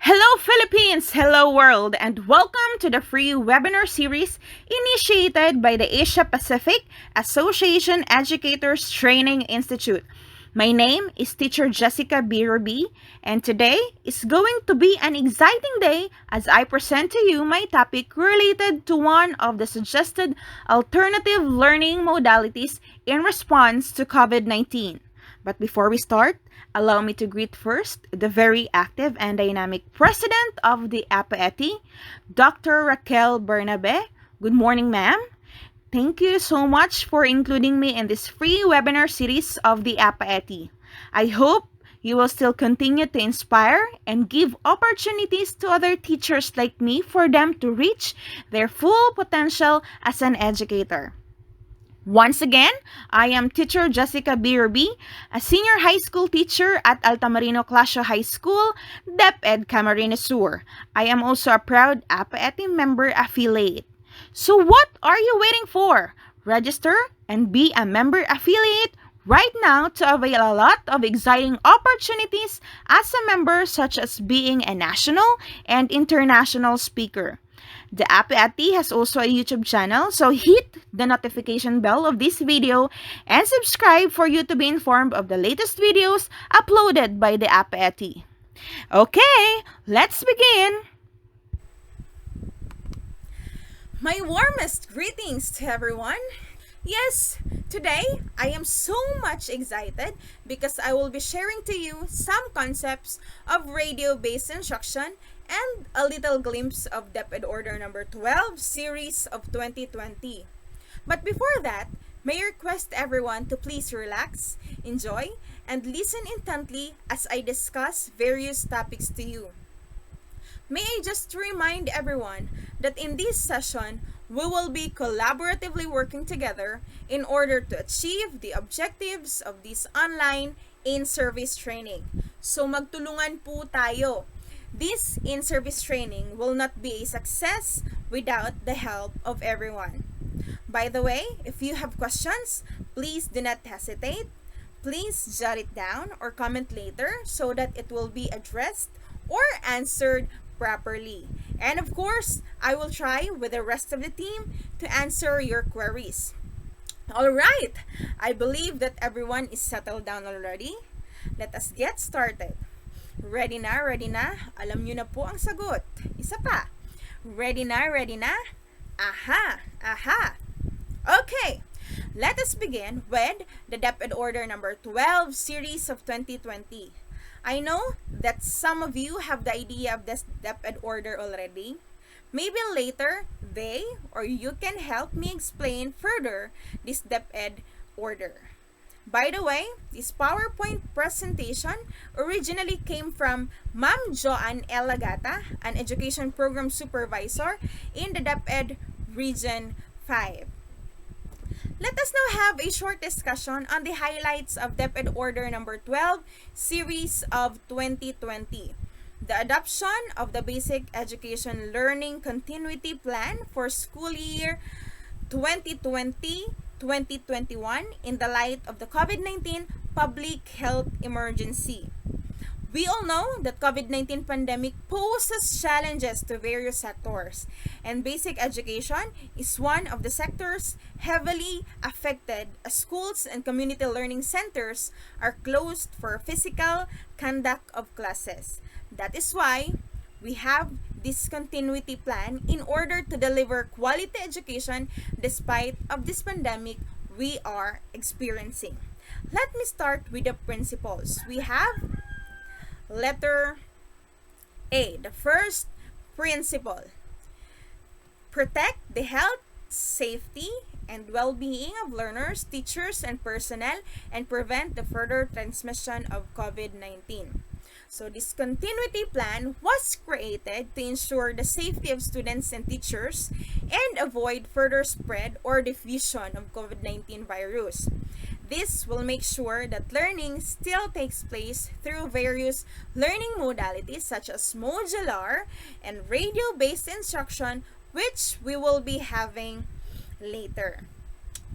Hello Philippines, hello world, and welcome to the free webinar series initiated by the Asia Pacific Association Educators Training Institute. My name is Teacher Jessica Rubi, and today is going to be an exciting day as I present to you my topic related to one of the suggested alternative learning modalities in response to COVID-19. But before we start, allow me to greet first the very active and dynamic president of the Apaeti, Dr. Raquel Bernabe. Good morning, ma'am. Thank you so much for including me in this free webinar series of the Apaeti. I hope you will still continue to inspire and give opportunities to other teachers like me for them to reach their full potential as an educator. Once again, I am Teacher Jessica Rubi, a senior high school teacher at Altamarino Clasio High School, DepEd Camarines Sur. I am also a proud Apaeti member affiliate. So what are you waiting for? Register and be a member affiliate right now to avail a lot of exciting opportunities as a member, such as being a national and international speaker. The Apaeti has also a YouTube channel, so hit the notification bell of this video and subscribe for you to be informed of the latest videos uploaded by the Apaeti. Okay, let's begin! My warmest greetings to everyone. Yes, today I am so much excited because I will be sharing to you some concepts of radio-based instruction and a little glimpse of DepEd Order number 12 series of 2020. But before that, may I request everyone to please relax, enjoy, and listen intently as I discuss various topics to you. May I just remind everyone that in this session, we will be collaboratively working together in order to achieve the objectives of this online in-service training. So magtulungan po tayo. This in-service training will not be a success without the help of everyone. By the way, if you have questions, please do not hesitate. Please jot it down or comment later so that it will be addressed or answered properly. And of course, I will try with the rest of the team to answer your queries. Alright, I believe that everyone is settled down already. Let us get started. Ready na, ready na? Alam nyo na po ang sagot. Isa pa. Ready na, ready na? Aha, aha. Okay, let us begin with the DepEd Order number 12 series of 2020. I know that some of you have the idea of this DepEd Order already. Maybe later, they or you can help me explain further this DepEd Order. By the way, this PowerPoint presentation originally came from Mam Joan Elagata, an education program supervisor in the DepEd Region 5. Let us now have a short discussion on the highlights of DepEd Order number 12, series of 2020. The adoption of the Basic Education Learning Continuity Plan for school year 2020-2021 in the light of the COVID-19 public health emergency. We all know that COVID-19 pandemic poses challenges to various sectors, and basic education is one of the sectors heavily affected as schools and community learning centers are closed for physical conduct of classes. That is why we have this continuity plan in order to deliver quality education despite of this pandemic we are experiencing. Let me start with the principles. We have letter A, the first principle. Protect the health, safety, and well-being of learners, teachers, and personnel and prevent the further transmission of COVID-19. So this continuity plan was created to ensure the safety of students and teachers and avoid further spread or diffusion of COVID-19 virus. This will make sure that learning still takes place through various learning modalities such as Modular and radio-based instruction, which we will be having later.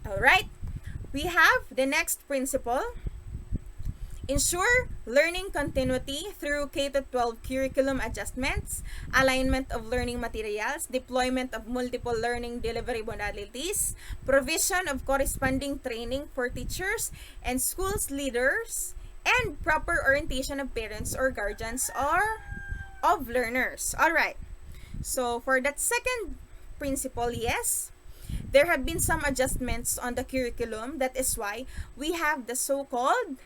Alright, we have the next principle. Ensure learning continuity through K-12 curriculum adjustments, alignment of learning materials, deployment of multiple learning delivery modalities, provision of corresponding training for teachers and schools leaders, and proper orientation of parents or guardians or of learners. Alright, so for that second principle, yes, there have been some adjustments on the curriculum. That is why we have the so-called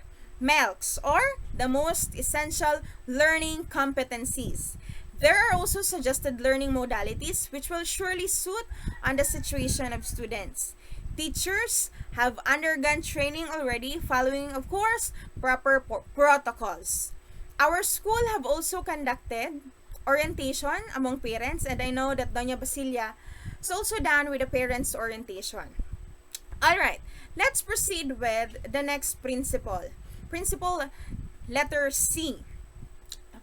MELCs, or the most essential learning competencies. There are also suggested learning modalities which will surely suit on the situation of students. Teachers have undergone training already following, of course, proper protocols. Our school have also conducted orientation among parents, and I know that Doña Basilia is also done with the parents' orientation. Alright, let's proceed with the next principle. Principle letter C.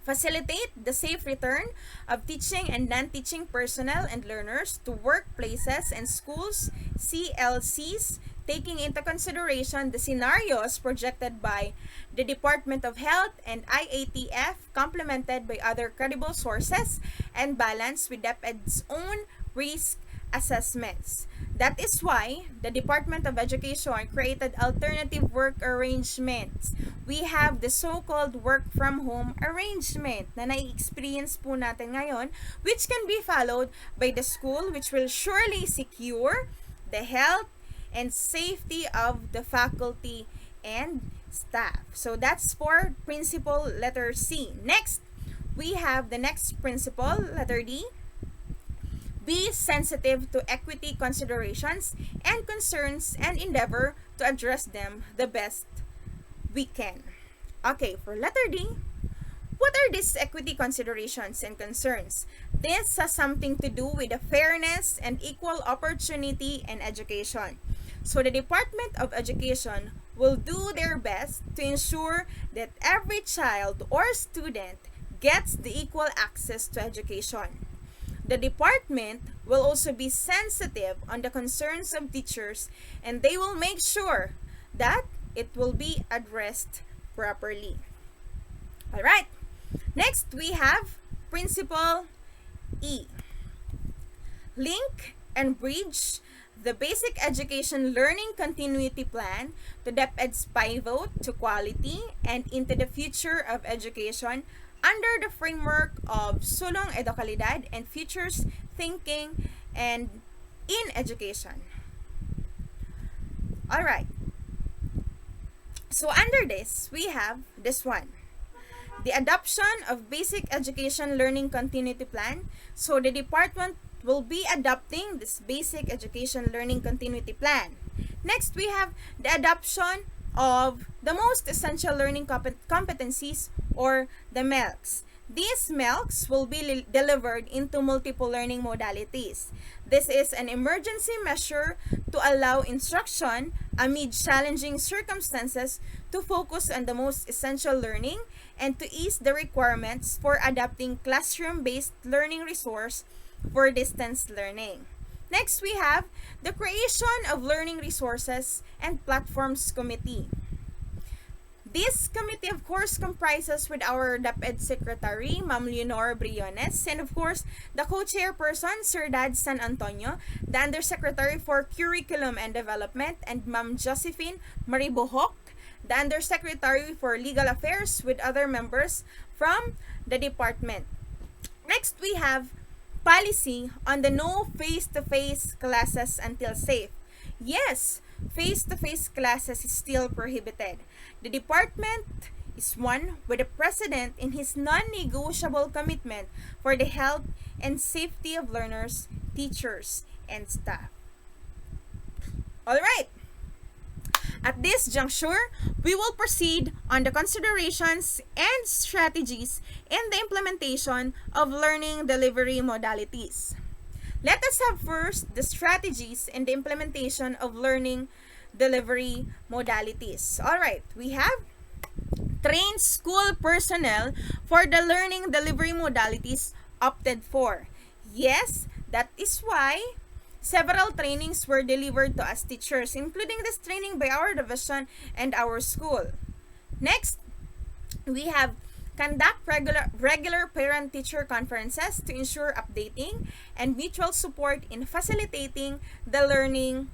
Facilitate the safe return of teaching and non-teaching personnel and learners to workplaces and schools, CLCs, taking into consideration the scenarios projected by the Department of Health and IATF, complemented by other credible sources and balanced with DepEd's own risk assessments. That is why the Department of Education created alternative work arrangements. We have the so-called work from home arrangement na nai-experience po natin ngayon, which can be followed by the school, which will surely secure the health and safety of the faculty and staff. So that's for principle letter C. Next, we have the next principle, letter D. Be sensitive to equity considerations and concerns and endeavor to address them the best we can. Okay, for letter D, what are these equity considerations and concerns? This has something to do with the fairness and equal opportunity in education. So the Department of Education will do their best to ensure that every child or student gets the equal access to education. The department will also be sensitive on the concerns of teachers, and they will make sure that it will be addressed properly. Alright, next we have principle E. Link and bridge the basic education learning continuity plan to DepEd's pivot to quality and into the future of education under the framework of Sulong Edukalidad and Futures Thinking and in Education. Alright. So under this, we have this one. The adoption of basic education learning continuity plan. So the department will be adopting this basic education learning continuity plan. Next, we have the adoption of the most essential learning competencies, or the MELCs. These MELCs will be delivered into multiple learning modalities. This is an emergency measure to allow instruction amid challenging circumstances to focus on the most essential learning and to ease the requirements for adopting classroom-based learning resource for distance learning. Next, we have the creation of learning resources and platforms committee. This committee, of course, comprises with our DepEd Secretary, Ma'am Leonor Briones, and of course, the co-chairperson, Sir Dad San Antonio, the Undersecretary for Curriculum and Development, and Ma'am Josephine Maribohok, the Undersecretary for Legal Affairs, with other members from the department. Next, we have policy on the no face-to-face classes until safe. Yes, face-to-face classes is still prohibited. The department is one with the President in his non-negotiable commitment for the health and safety of learners, teachers, and staff. Alright, at this juncture, we will proceed on the considerations and strategies in the implementation of learning delivery modalities. Let us have first the strategies in the implementation of learning delivery modalities. Alright, we have trained school personnel for the learning delivery modalities opted for. Yes, that is why several trainings were delivered to us teachers, including this training by our division and our school. Next, We have conduct regular parent-teacher conferences to ensure updating and mutual support in facilitating the learning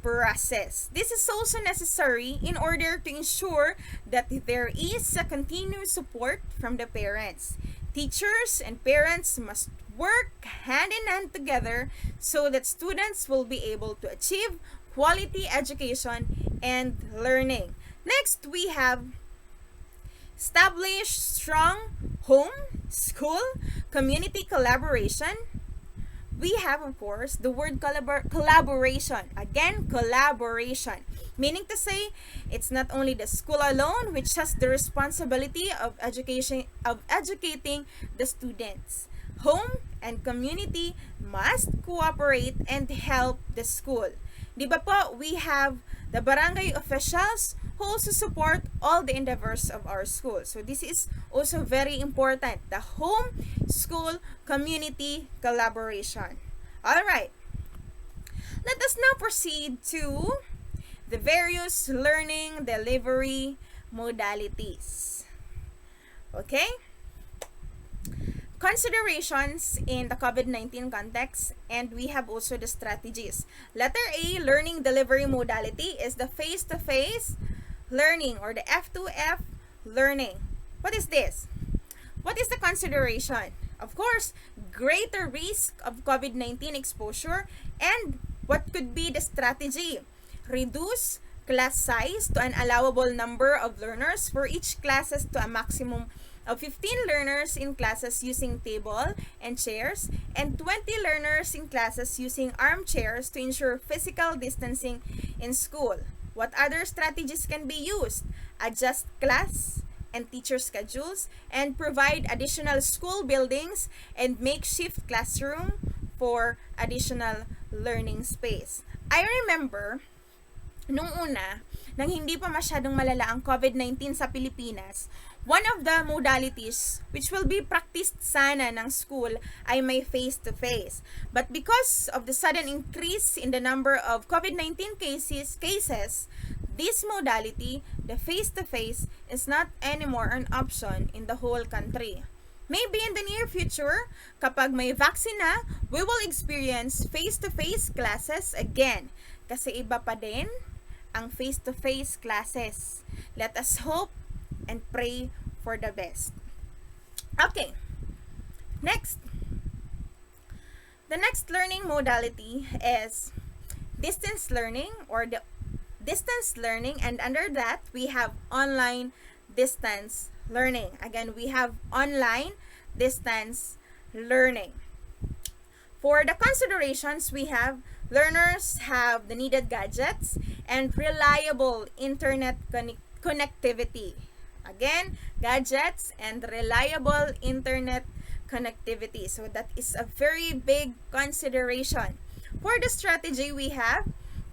process. This is also necessary in order to ensure that there is a continuous support from the parents. Teachers and parents must work hand in hand together so that students will be able to achieve quality education and learning. Next, we have establish strong home, school, community collaboration. We have, of course, the word collaboration. Again, collaboration. Meaning to say, it's not only the school alone which has the responsibility of educating the students. Home and community must cooperate and help the school. Di ba po, we have the barangay officials who also support all the endeavors of our school. So this is also very important, the home, school, community collaboration. All right. Let us now proceed to the various learning delivery modalities. Okay? Considerations in the COVID-19 context, and we have also the strategies. Letter A, learning delivery modality is the face-to-face learning or the F2F learning. What is this? What is the consideration? Of course, greater risk of COVID-19 exposure, and what could be the strategy? Reduce class size to an allowable number of learners for each classes to a maximum of 15 learners in classes using table and chairs, and 20 learners in classes using armchairs to ensure physical distancing in school. What other strategies can be used? Adjust class and teacher schedules, and provide additional school buildings and makeshift classroom for additional learning space. I remember, nung una, nang hindi pa masyadong malala ang COVID-19 sa Pilipinas, one of the modalities which will be practiced sana ng school ay may face-to-face. But because of the sudden increase in the number of COVID-19 cases, this modality, the face-to-face, is not anymore an option in the whole country. Maybe in the near future, kapag may vaccine na, we will experience face-to-face classes again. Kasi iba pa din ang face-to-face classes. Let us hope and pray for the best. Okay. Next. The next learning modality is distance learning or the distance learning, and under that we have online distance learning. Again, we have online distance learning. For the considerations, we have learners have the needed gadgets and reliable internet connectivity. Again, gadgets and reliable internet connectivity. So that is a very big consideration. For the strategy, we have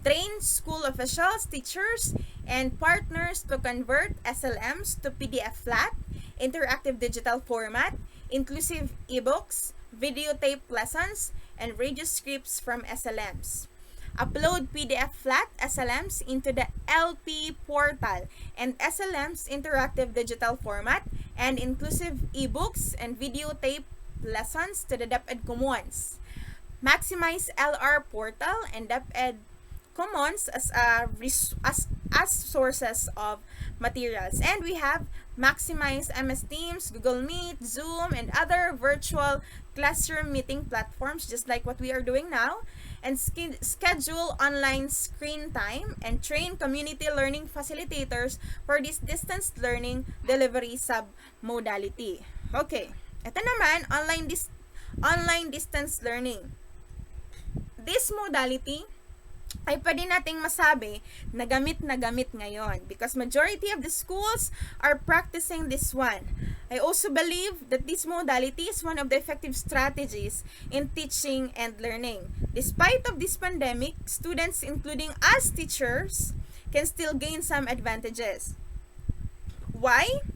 train school officials, teachers, and partners to convert SLMs to PDF flat, interactive digital format, inclusive ebooks, videotape lessons, and radio scripts from SLMs. Upload PDF flat SLMs into the LP portal and SLMs interactive digital format and inclusive ebooks and videotape lessons to the DepEd Commons. Maximize LR portal and DepEd Commons as sources of materials. And we have maximize MS Teams, Google Meet, Zoom, and other virtual classroom meeting platforms just like what we are doing now, and schedule online screen time and train community learning facilitators for this distance learning delivery sub-modality. Okay, ito naman, online distance learning. This modality ay pwede nating masabi na gamit ngayon because majority of the schools are practicing this one. I also believe that this modality is one of the effective strategies in teaching and learning. Despite of this pandemic, students, including us teachers, can still gain some advantages. Why?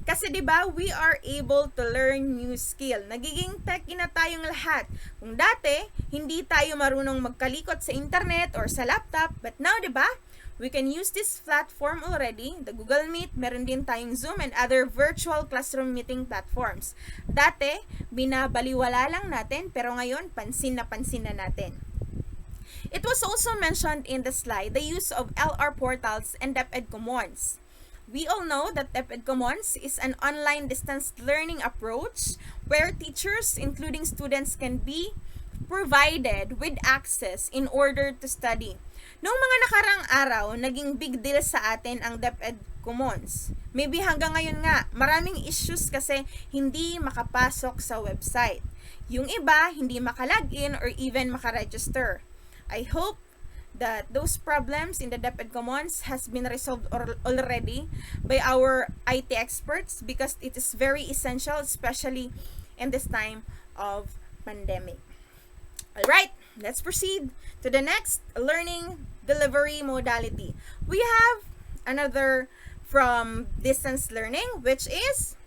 Kasi 'di ba, we are able to learn new skill. Nagiging techy na tayong lahat. Kung dati, hindi tayo marunong magkalikot sa internet or sa laptop, but now 'di ba, We can use this platform already, the Google Meet, meron din tayong Zoom and other virtual classroom meeting platforms. Dati, binabaliwala lang natin, pero ngayon, pansin na natin. It was also mentioned in the slide the use of LR portals and DepEd Commons. We all know that DepEd Commons is an online distance learning approach where teachers, including students, can be provided with access in order to study. Noong mga nakarang araw, naging big deal sa atin ang DepEd Commons. Maybe hanggang ngayon nga, maraming issues kasi hindi makapasok sa website. Yung iba, hindi makalagin or even makaregister. I hope that those problems in the DepEd Commons has been resolved already by our IT experts because it is very essential, especially in this time of pandemic. Alright, let's proceed to the next learning delivery modality. We have another from distance learning, which is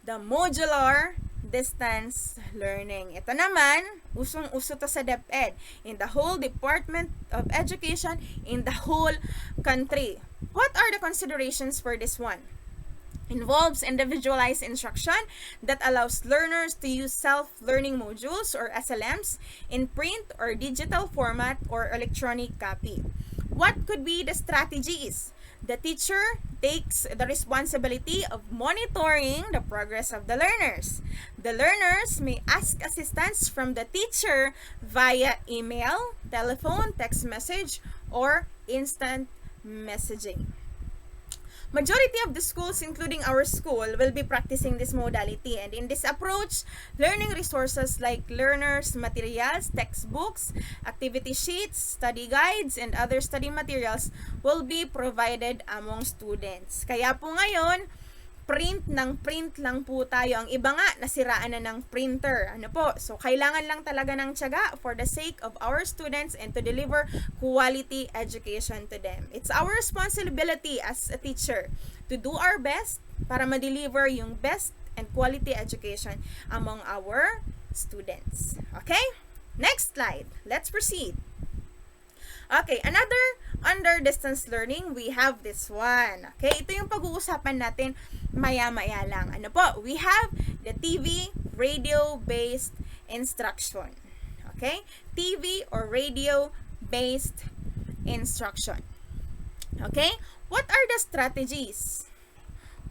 the modular distance learning. Ito naman, usong-uso to sa DepEd, in the whole Department of Education, in the whole country. What are the considerations for this one? Involves individualized instruction that allows learners to use self-learning modules or SLMs in print or digital format or electronic copy. What could be the strategies? The teacher takes the responsibility of monitoring the progress of the learners. The learners may ask assistance from the teacher via email, telephone, text message, or instant messaging. Majority of the schools, including our school, will be practicing this modality, and in this approach, learning resources like learners' materials, textbooks, activity sheets, study guides, and other study materials will be provided among students. Kaya po ngayon, print lang po tayo. Ang iba nga, nasiraan na ng printer. Ano po? So, kailangan lang talaga ng tiyaga for the sake of our students and to deliver quality education to them. It's our responsibility as a teacher to do our best para ma-deliver yung best and quality education among our students. Okay? Next slide. Let's proceed. Okay, another under distance learning, we have this one. Okay, ito yung pag-uusapan natin maya-maya lang. Ano po? We have the TV, radio-based instruction. Okay? TV or radio-based instruction. Okay? What are the strategies?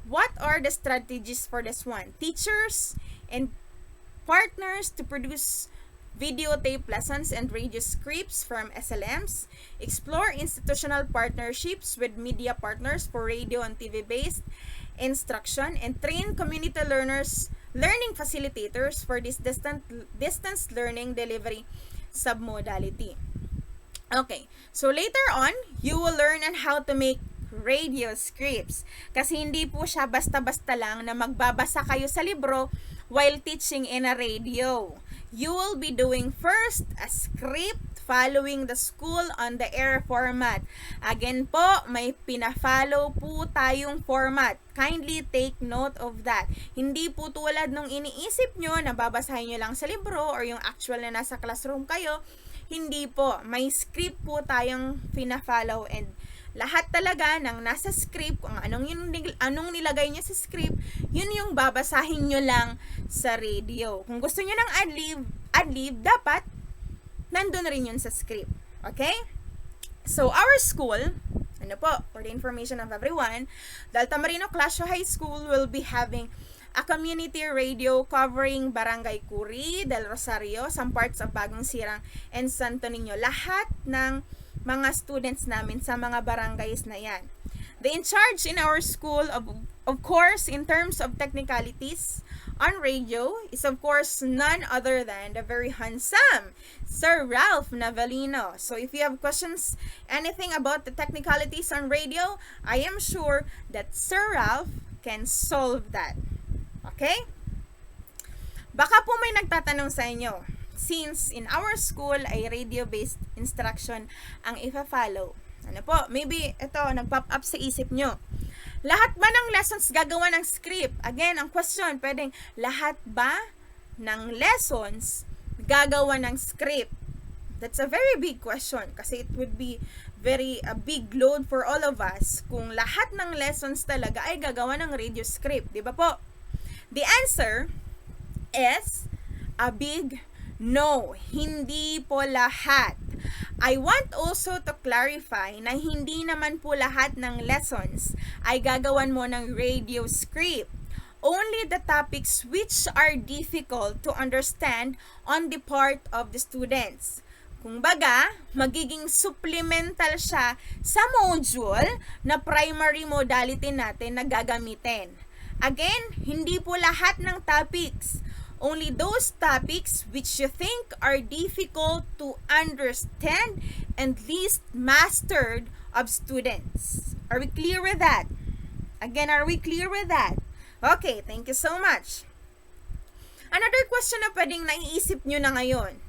What are the strategies for this one? Teachers and partners to produce videotape lessons and radio scripts from SLMs, explore institutional partnerships with media partners for radio and TV-based instruction, and train community learners, learning facilitators for this distance learning delivery submodality. Okay, so later on, you will learn on how to make radio scripts. Kasi hindi po siya basta-basta lang na magbabasa kayo sa libro while teaching in a radio. You will be doing first a script following the school on the air format. Again po, may pina-follow po tayong format. Kindly take note of that. Hindi po tulad nung iniisip nyo na babasahin nyo lang sa libro or yung actual na nasa classroom kayo. Hindi po. May script po tayong pina-follow, and lahat talaga ng nasa script, kung anong nilagay niya sa script, yun yung babasahin nyo lang sa radio. Kung gusto nyo ng ad-lib, dapat nandun rin yun sa script. Okay? So, our school, ano po, for the information of everyone, the Altamarino Clasio High School will be having a community radio covering Barangay Curi, Del Rosario, some parts of Bagong Sirang, and Santo Niño. Lahat ng mga students namin sa mga barangays na yan. The in charge in our school, of course, in terms of technicalities on radio, is of course none other than the very handsome Sir Ralph Navalino. So if you have questions, anything about the technicalities on radio, I am sure that Sir Ralph can solve that. Okay? Baka po may nagtatanong sa inyo, since in our school ay radio-based instruction ang ifa-follow. Ano po, maybe ito, nag-pop up sa isip nyo. Lahat ba ng lessons gagawa ng script? Again, ang question, pwedeng lahat ba ng lessons gagawa ng script? That's a very big question kasi it would be very big load for all of us kung lahat ng lessons talaga ay gagawa ng radio script, di ba po? The answer is a big no. Hindi po lahat. I want also to clarify na hindi naman po lahat ng lessons ay gagawan mo ng radio script. Only the topics which are difficult to understand on the part of the students. Kung baga, magiging supplemental siya sa module na primary modality natin na gagamitin. Again, hindi po lahat ng topics. Only those topics which you think are difficult to understand and least mastered of students. Are we clear with that? Again, are we clear with that? Okay, thank you so much. Another question na pwedeng naiisip nyo na ngayon.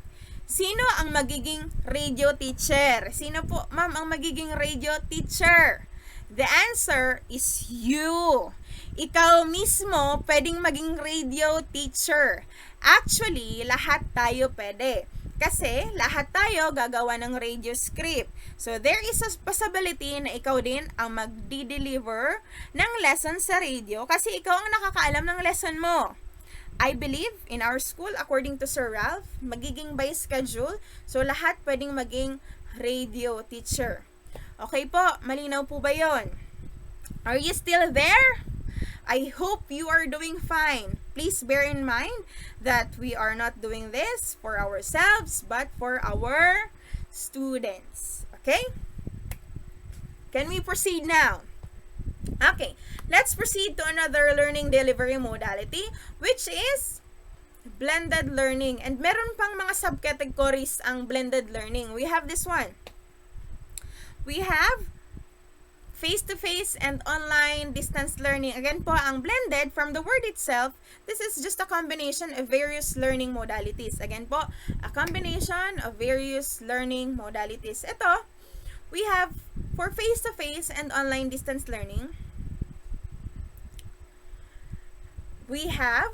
Sino ang magiging radio teacher? Sino po, ma'am, ang magiging radio teacher? The answer is you. Ikaw mismo pwedeng maging radio teacher. Actually, lahat tayo pwede. Kasi lahat tayo gagawa ng radio script. So, there is a possibility na ikaw din ang magdi-deliver ng lesson sa radio kasi ikaw ang nakakaalam ng lesson mo. I believe in our school, according to Sir Ralph, magiging by schedule. So, lahat pwedeng maging radio teacher. Okay po, malinaw po ba yon? Are you still there? I hope you are doing fine. Please bear in mind that we are not doing this for ourselves, but for our students. Okay? Can we proceed now? Okay, let's proceed to another learning delivery modality, which is blended learning. And meron pang mga subcategories ang blended learning. We have this one. We have face-to-face and online distance learning. Again po, ang blended, from the word itself, this is just a combination of various learning modalities. Again po, a combination of various learning modalities. Ito, we have for face-to-face and online distance learning, we have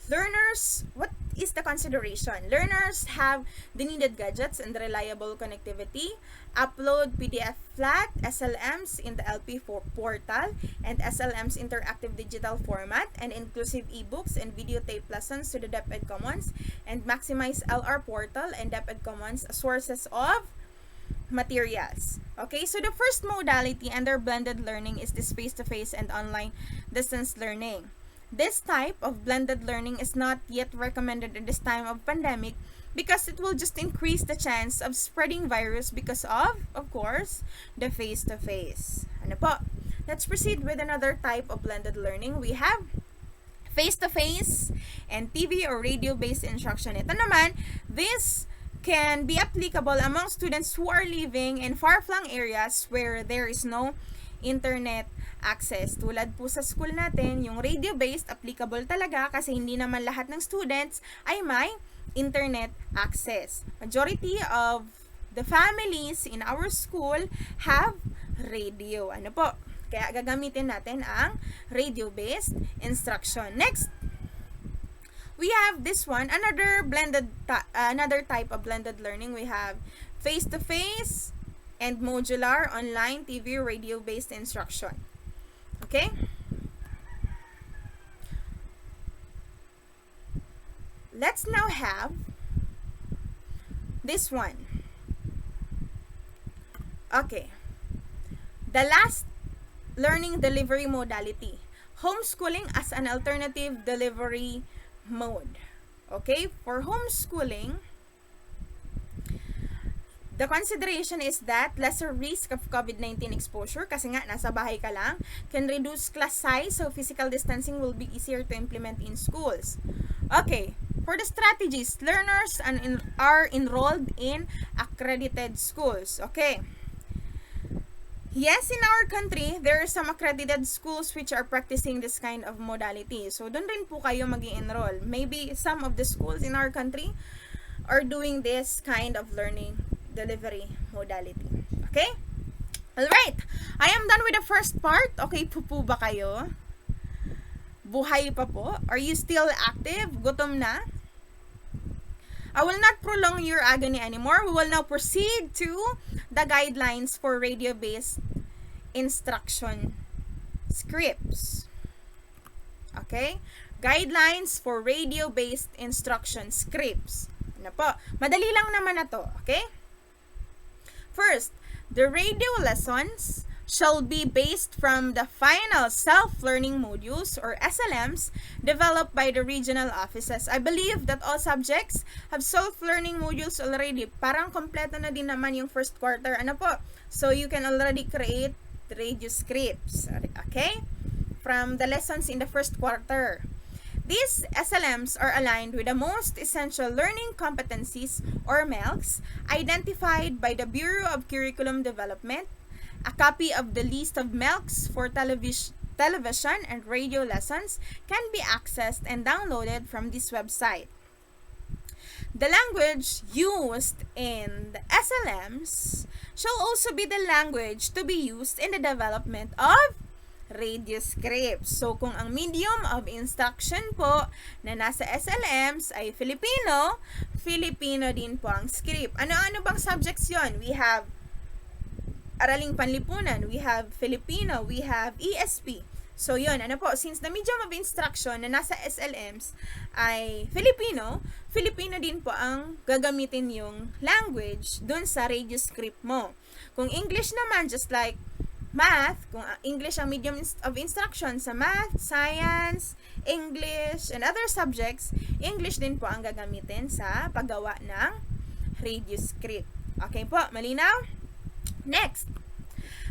learners. What is the consideration? Learners have the needed gadgets and reliable connectivity, upload PDF flat, SLMs in the LP4 portal, and SLMs interactive digital format, and inclusive ebooks and videotape lessons to the DepEd Commons, and maximize LR portal and DepEd Commons as sources of materials. Okay, so the first modality under blended learning is this face-to-face and online distance learning. This type of blended learning is not yet recommended in this time of pandemic because it will just increase the chance of spreading virus because of course, the face-to-face. Ano po? Let's proceed with another type of blended learning. We have face-to-face and TV or radio-based instruction. Ito naman, this can be applicable among students who are living in far-flung areas where there is no internet access. Tulad po sa school natin, yung radio-based applicable talaga kasi hindi naman lahat ng students ay may internet access. Majority of the families in our school have radio. Ano po? Kaya gagamitin natin ang radio-based instruction. Next, we have this one, another type of blended learning. We have face-to-face and modular online TV radio-based instruction. Okay? Let's now have this one. Okay. The last learning delivery modality, homeschooling as an alternative delivery mode. Okay? For homeschooling, the consideration is that lesser risk of COVID-19 exposure kasi nga nasa bahay ka lang, can reduce class size, so physical distancing will be easier to implement in schools. Okay, for the strategies, learners are enrolled in accredited schools. Okay. Yes, in our country, there are some accredited schools which are practicing this kind of modality. So, doon rin po kayo mag-i-enroll. Maybe some of the schools in our country are doing this kind of learning delivery modality. Okay? Alright. I am done with the first part. Okay po ba kayo? Buhay pa po? Are you still active? Gutom na? I will not prolong your agony anymore. We will now proceed to the guidelines for radio-based instruction scripts. Okay? Guidelines for radio-based instruction scripts. Ano po? Madali lang naman na to. Okay? First, the radio lessons shall be based from the final self-learning modules or SLMs developed by the regional offices. I believe that all subjects have self-learning modules already. Parang kompleto na din naman yung first quarter. Ano po? So, you can already create radio scripts. Okay? From the lessons in the first quarter. These SLMs are aligned with the most essential learning competencies or MELCs identified by the Bureau of Curriculum Development. A copy of the list of MELCs for television and radio lessons can be accessed and downloaded from this website. The language used in the SLMs shall also be the language to be used in the development of radio scripts. So, kung ang medium of instruction po na nasa SLMs ay Filipino, Filipino din po ang script. Ano-ano bang subjects yon? We have Araling Panlipunan, we have Filipino, we have ESP. So, yun, ano po, since the medium of instruction na nasa SLMs ay Filipino, Filipino din po ang gagamitin yung language dun sa radio script mo. Kung English naman, just like math, kung English ang medium of instruction sa math, science, English, and other subjects, English din po ang gagamitin sa paggawa ng radio script. Okay po, malinaw? Next,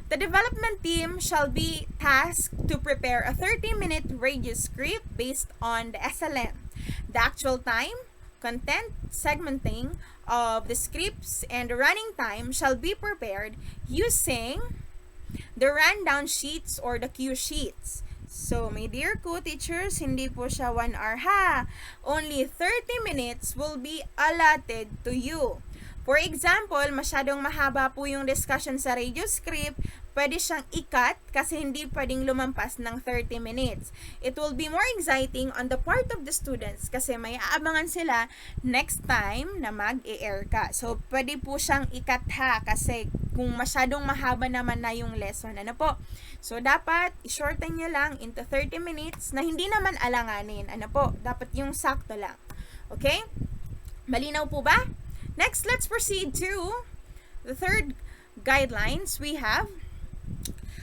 the development team shall be tasked to prepare a 30-minute radio script based on the SLM. The actual time, content, segmenting of the scripts, and the running time shall be prepared using the rundown sheets or the cue sheets. So, my dear co-teachers, hindi po siya 1 hour ha. Only 30 minutes will be allotted to you. For example, masyadong mahaba po yung discussion sa radio script, pwede siyang i-cut kasi hindi pwedeng lumampas ng 30 minutes. It will be more exciting on the part of the students kasi may aabangan sila next time na mag-e-air ka. So, pwede po siyang i-cut ha kasi kung masyadong mahaba naman na yung lesson. Ano po? So, dapat i-shorten nyo lang into 30 minutes na hindi naman alanganin. Ano po? Dapat yung sakto lang. Okay? Malinaw po ba? Next, let's proceed to the third guidelines. We have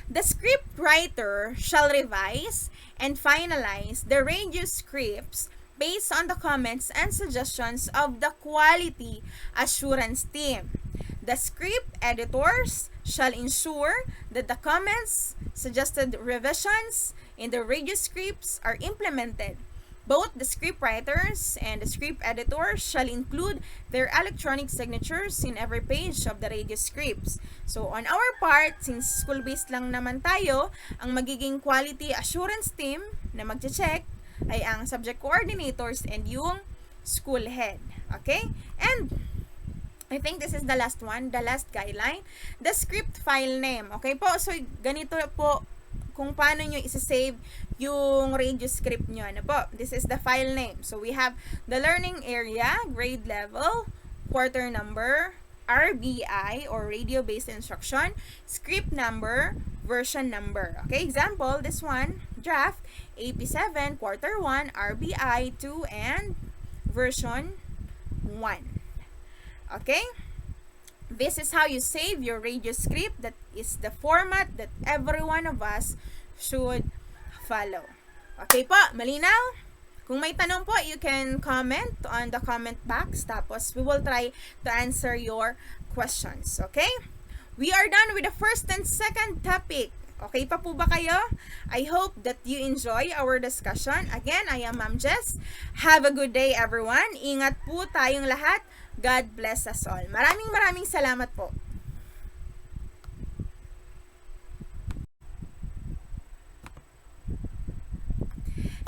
the script writer shall revise and finalize the radio scripts based on the comments and suggestions of the quality assurance team. The script editors shall ensure that the comments, suggested revisions in the radio scripts are implemented. Both the script writers and the script editors shall include their electronic signatures in every page of the radio scripts. So, on our part, since school-based lang naman tayo, ang magiging quality assurance team na mag-check ay ang subject coordinators and yung school head. Okay? And I think this is the last one, the last guideline, the script file name. Okay po? So, ganito po kung paano nyo isa-save yung radio script nyo. Ano po? This is the file name. So, we have the learning area, grade level, quarter number, RBI or radio-based instruction, script number, version number. Okay, example, this one, draft, AP7, quarter 1, RBI 2, and version 1. Okay? This is how you save your radio script. That is the format that every one of us should follow. Okay po, malinaw? Kung may tanong po, you can comment on the comment box. Tapos, we will try to answer your questions. Okay? We are done with the first and second topic. Okay pa po ba kayo? I hope that you enjoy our discussion. Again, I am Mam Jess. Have a good day, everyone. Ingat po tayong lahat. God bless us all. Maraming salamat po.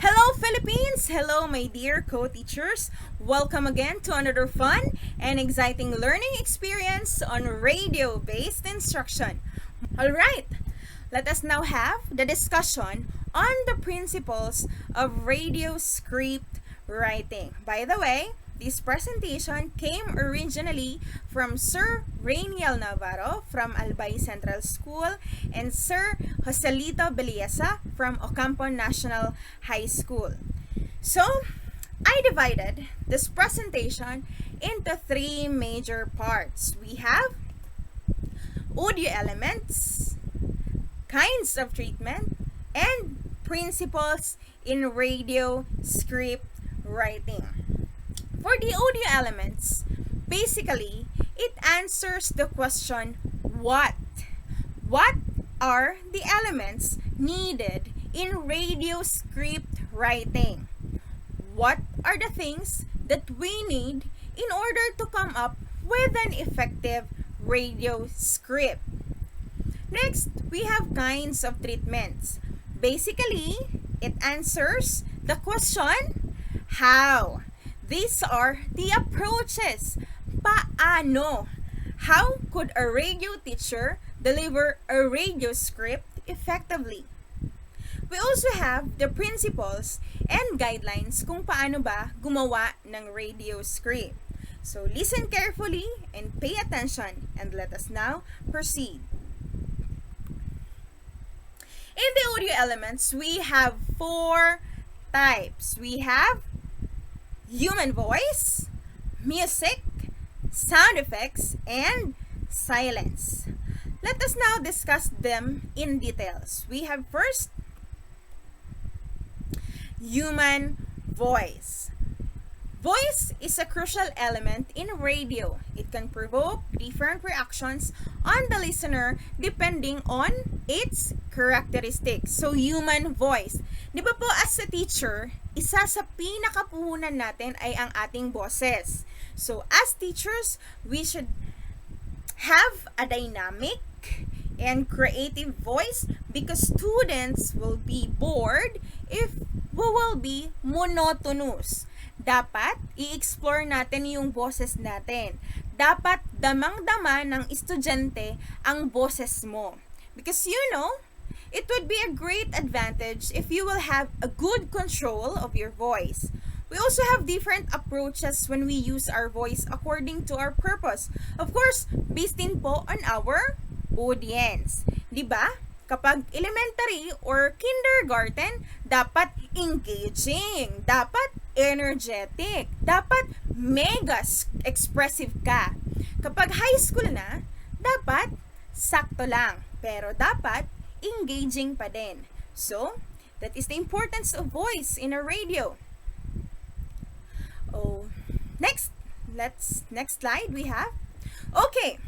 Hello Philippines! Hello my dear co-teachers! Welcome again to another fun and exciting learning experience on radio-based instruction. Alright, let us now have the discussion on the principles of radio script writing. By the way, This presentation came originally from Sir Rainiel Navarro from Albay Central School and Sir Joselito Belleza from Ocampo National High School. So, I divided this presentation into three major parts. We have audio elements, kinds of treatment, and principles in radio script writing. For the audio elements, basically, it answers the question, what? What are the elements needed in radio script writing? What are the things that we need in order to come up with an effective radio script? Next, we have kinds of treatments. Basically, it answers the question, how? These are the approaches. Paano? How could a radio teacher deliver a radio script effectively? We also have the principles and guidelines kung paano ba gumawa ng radio script. So listen carefully and pay attention, and let us now proceed. In the audio elements, we have four types. We have human voice, music, sound effects, and silence. Let us now discuss them in details. We have first human voice. Voice is a crucial element in radio. It can provoke different reactions on the listener depending on its characteristics. So, human voice. Di ba po as a teacher, isa sa pinakapuhunan natin ay ang ating boses. So, as teachers, we should have a dynamic and creative voice because students will be bored if we will be monotonous. Dapat i-explore natin yung boses natin. Dapat damang-dama ng estudyante ang boses mo. Because it would be a great advantage if you will have a good control of your voice. We also have different approaches when we use our voice according to our purpose. Of course, based din po on our audience. Diba? Kapag elementary or kindergarten, dapat engaging, dapat energetic, dapat mega expressive ka. Kapag high school na, dapat sakto lang, pero dapat engaging pa din. So, that is the importance of voice in a radio. Oh, next slide we have. Okay.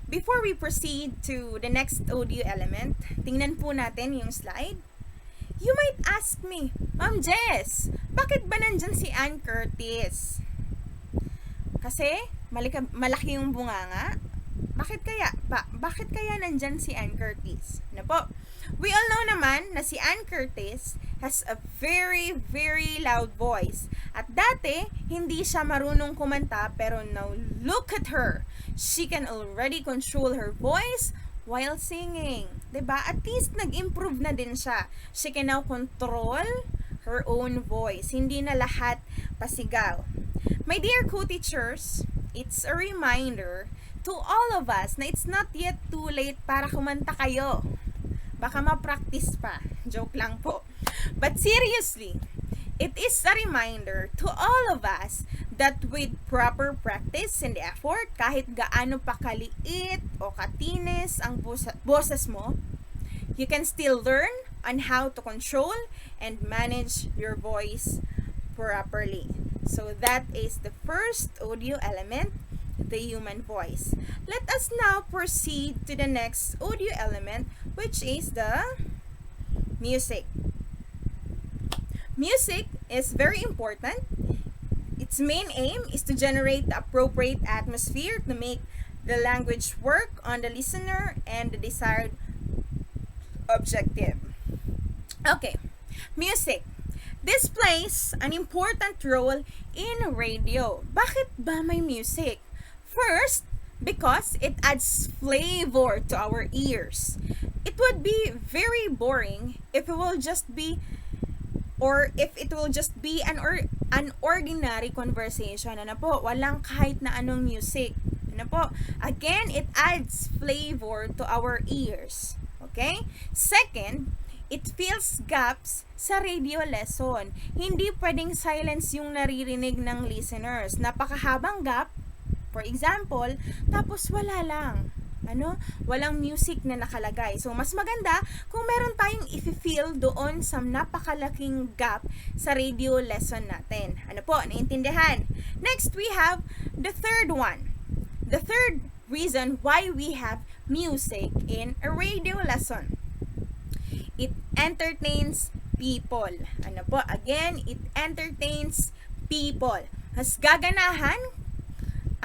Before we proceed to the next audio element, tingnan po natin yung slide. You might ask me, Mam Jess, bakit ba nandyan si Ann Curtis? Kasi malaki yung bunganga. Bakit kaya nandyan si Ann Curtis? Ano po? We all know naman na si Ann Curtis has a very, very loud voice. At dati, hindi siya marunong kumanta, pero now look at her. She can already control her voice while singing. Diba? At least nag-improve na din siya. She can now control her own voice. Hindi na lahat pasigaw. My dear co-teachers, it's a reminder to all of us na it's not yet too late para kumanta kayo. Baka ma-practice pa. Joke lang po. But seriously, it is a reminder to all of us that with proper practice and effort, kahit gaano pa kaliit o katinis ang boses mo, you can still learn on how to control and manage your voice properly. So that is the first audio element, the human voice. Let us now proceed to the next audio element, which is the music. Music is very important. Its main aim is to generate the appropriate atmosphere to make the language work on the listener and the desired objective. Okay, music. This plays an important role in radio. Bakit ba may music? First, because it adds flavor to our ears. It would be very boring if it will just be an an ordinary conversation. Ano po? Walang kahit na anong music. Ano po? Again, it adds flavor to our ears. Okay? Second, it fills gaps sa radio lesson. Hindi pwedeng silence yung naririnig ng listeners. Napakahabang gap, for example, tapos wala lang. Walang music na nakalagay. So, mas maganda kung meron tayong i-fill doon sa napakalaking gap sa radio lesson natin. Ano po? Naintindihan? Next, we have the third one. The third reason why we have music in a radio lesson. It entertains people. Ano po? Again, it entertains people. Mas gaganahan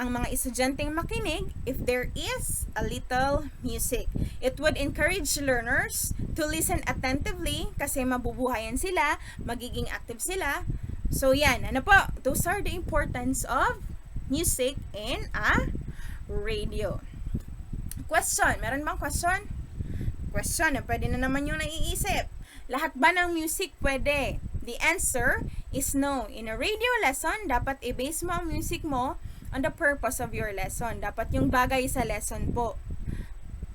ang mga estudyanteng makinig if there is a little music. It would encourage learners to listen attentively kasi mabubuhayan sila, magiging active sila. So yan, ano po? Those are the importance of music in a radio. Question, meron bang question? Question, pwede na naman yung naiisip. Lahat ba ng music pwede? The answer is no. In a radio lesson, dapat i-base mo ang music mo on the purpose of your lesson. Dapat yung bagay sa lesson po.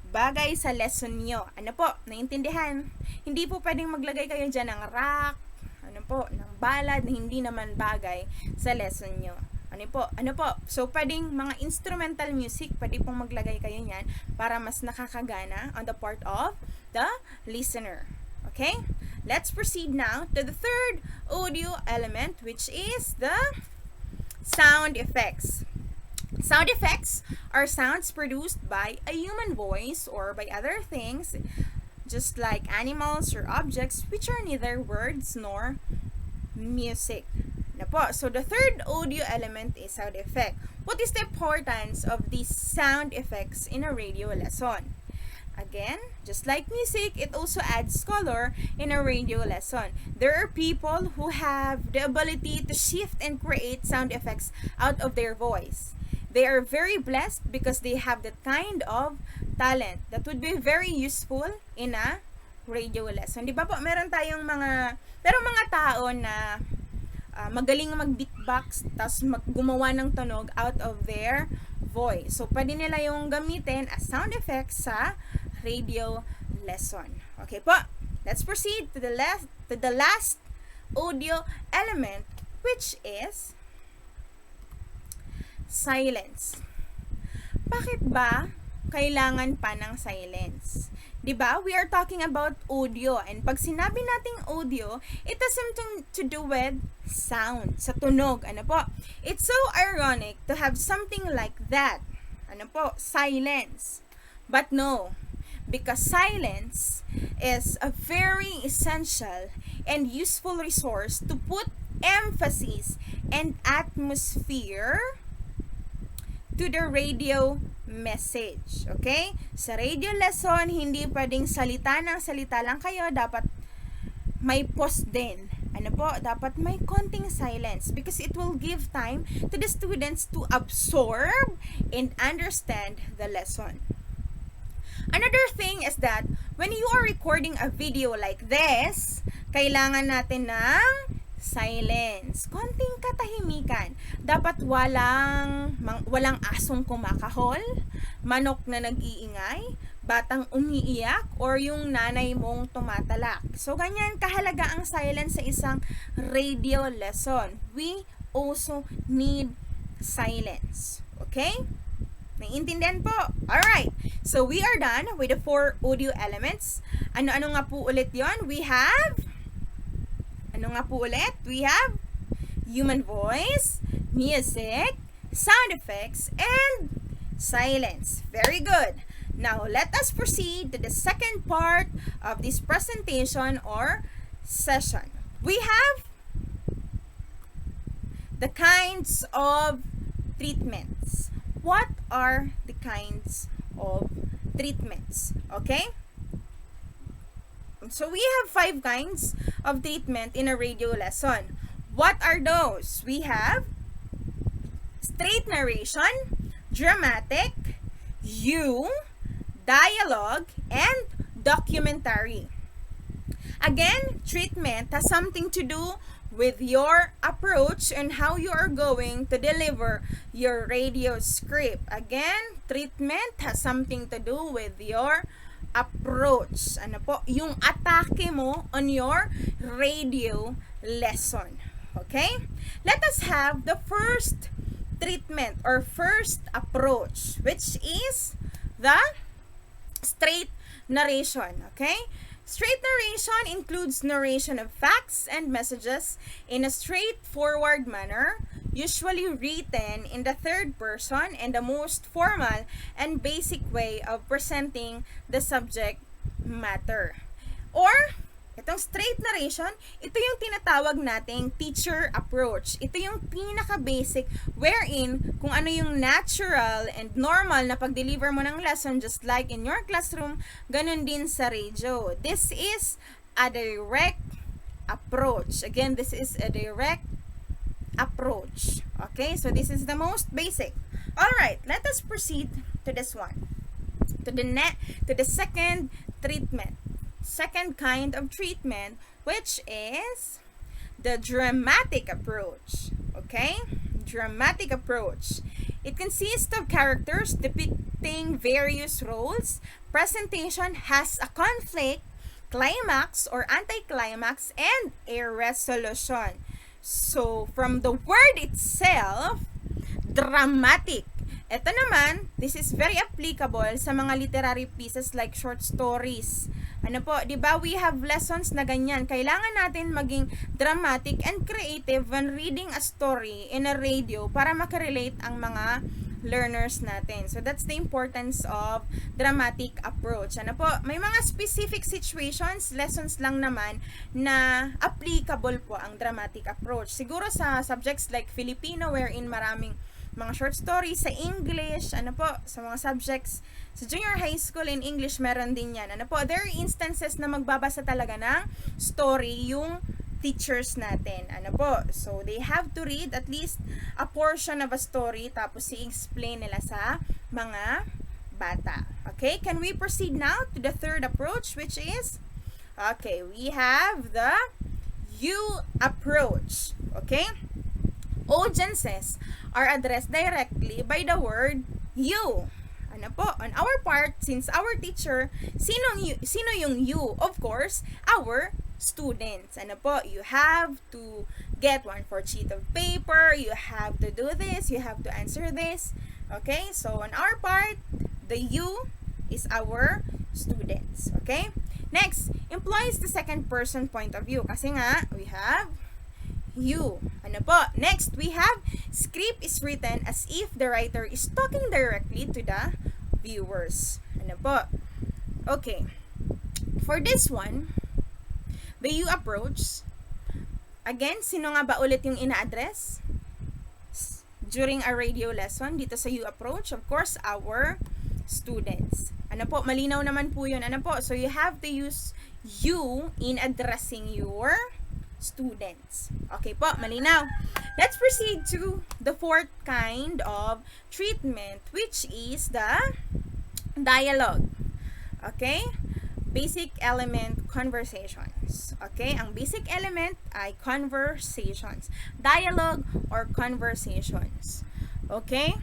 Bagay sa lesson nyo. Ano po? Naintindihan? Hindi po pwedeng maglagay kayo dyan ng rock, ng ballad na hindi naman bagay sa lesson nyo. Ano po? So, pwedeng mga instrumental music, pwede pong maglagay kayo niyan para mas nakakagana on the part of the listener. Okay? Let's proceed now to the third audio element, which is the sound effects. Sound effects are sounds produced by a human voice or by other things, just like animals or objects, which are neither words nor music. So the third audio element is sound effect. What is the importance of these sound effects in a radio lesson? Again, just like music, it also adds color in a radio lesson. There are people who have the ability to shift and create sound effects out of their voice. They are very blessed because they have that kind of talent that would be very useful in a radio lesson. Di ba po, meron mga tao na magaling mag-beatbox tapos gumawa ng tunog out of their voice. So, pwede nila yung gamitin as sound effects sa radio lesson. Okay po, let's proceed to the last audio element, which is silence. Bakit ba kailangan pa ng silence? Diba? We are talking about audio, and pag sinabi nating audio, it has something to do with sound, sa tunog. Ano po? It's so ironic to have something like that. Ano po? Silence. But no, because silence is a very essential and useful resource to put emphasis and atmosphere to the radio message. Okay? Sa radio lesson, hindi pwedeng salita lang kayo. Dapat may pause din. Ano po? Dapat may konting silence because it will give time to the students to absorb and understand the lesson. Another thing is that when you are recording a video like this, kailangan natin ng silence. Konting katahimikan. Dapat walang asong kumakahol, manok na nag-iingay, batang umiiyak, or yung nanay mong tumatalak. So, ganyan kahalaga ang silence sa isang radio lesson. We also need silence. Okay? Naiintindihan po? Alright. So, we are done with the 4 audio elements. Ano-ano nga po ulit yon? We have human voice, music, sound effects, and silence. Very good. Now, let us proceed to the second part of this presentation or session. We have the kinds of treatments. What are the kinds of treatments? Okay? So, we have 5 kinds of treatment in a radio lesson. What are those? We have straight narration, dramatic, dialogue, and documentary. Again, treatment has something to do with your approach and how you are going to deliver your radio script. Again, treatment has something to do with your approach. Ano po? Yung atake mo on your radio lesson. Okay? Let us have the first treatment or first approach, which is the straight narration. Okay? Straight narration includes narration of facts and messages in a straightforward manner, usually written in the third person and the most formal and basic way of presenting the subject matter. Or, itong straight narration, ito yung tinatawag nating teacher approach. Ito yung pinaka-basic wherein kung ano yung natural and normal na pag-deliver mo ng lesson just like in your classroom, ganun din sa radio. This is a direct approach. Again, this is a direct approach. Okay, so this is the most basic. Alright, let us proceed to this one. To the second treatment. Second kind of treatment, which is the dramatic approach. Okay? Dramatic approach. It consists of characters depicting various roles. Presentation has a conflict, climax or anticlimax, and a resolution. So, from the word itself, dramatic. Ito naman, this is very applicable sa mga literary pieces like short stories. Ano po, di ba we have lessons na ganyan. Kailangan natin maging dramatic and creative when reading a story in a radio para makarelate ang mga learners natin. So that's the importance of dramatic approach. Ano po, may mga specific situations, lessons lang naman na applicable po ang dramatic approach. Siguro sa subjects like Filipino wherein maraming mga short stories sa English, ano po, sa mga subjects sa junior high school in English, meron din yan. Ano po, there are instances na magbabasa talaga ng story yung teachers natin. Ano po, so they have to read at least a portion of a story tapos i-explain nila sa mga bata. Okay, can we proceed now to the third approach, which is, okay, we have the you approach. Okay, audiences are addressed directly by the word you. Ano po, on our part, since our teacher, sino yung you? Of course, our students. Ano po, you have to get 1/4 sheet of paper, you have to do this, you have to answer this. Okay, so on our part, the you is our students. Okay, next, employs the second person point of view. Kasi nga, we have you. Ano po? Next, we have script is written as if the writer is talking directly to the viewers. Ano po? Okay. For this one, the you approach, again, sino nga ba ulit yung ina-address during a radio lesson dito sa you approach? Of course, our students. Ano po? Malinaw naman po yun. Ano po? So, you have to use you in addressing your students. Okay po, malinaw. Let's proceed to the fourth kind of treatment, which is the dialogue. Okay? Basic element conversations. Okay? Ang basic element ay conversations. Dialogue or conversations. Okay?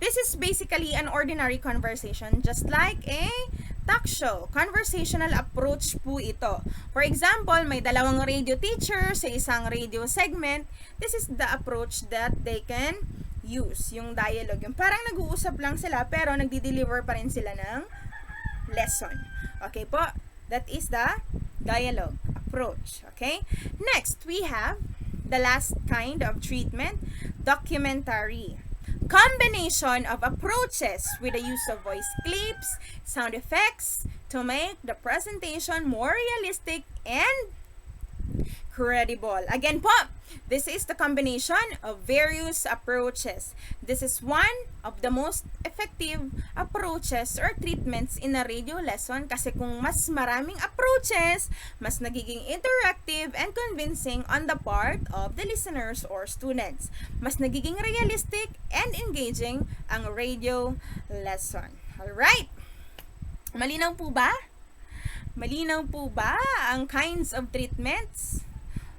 This is basically an ordinary conversation just like a talk show. Conversational approach po ito. For example, may dalawang radio teacher sa isang radio segment. This is the approach that they can use. Yung dialogue. Yung parang nag-uusap lang sila pero nagdi-deliver pa rin sila ng lesson. Okay po? That is the dialogue approach. Okay? Next, we have the last kind of treatment, documentary. Combination of approaches with the use of voice clips, sound effects to make the presentation more realistic and credible. Again po, this is the combination of various approaches. This is one of the most effective approaches or treatments in a radio lesson kasi kung mas maraming approaches, mas nagiging interactive and convincing on the part of the listeners or students. Mas nagiging realistic and engaging ang radio lesson. Alright? Malinaw po ba? Malinaw po ba ang kinds of treatments?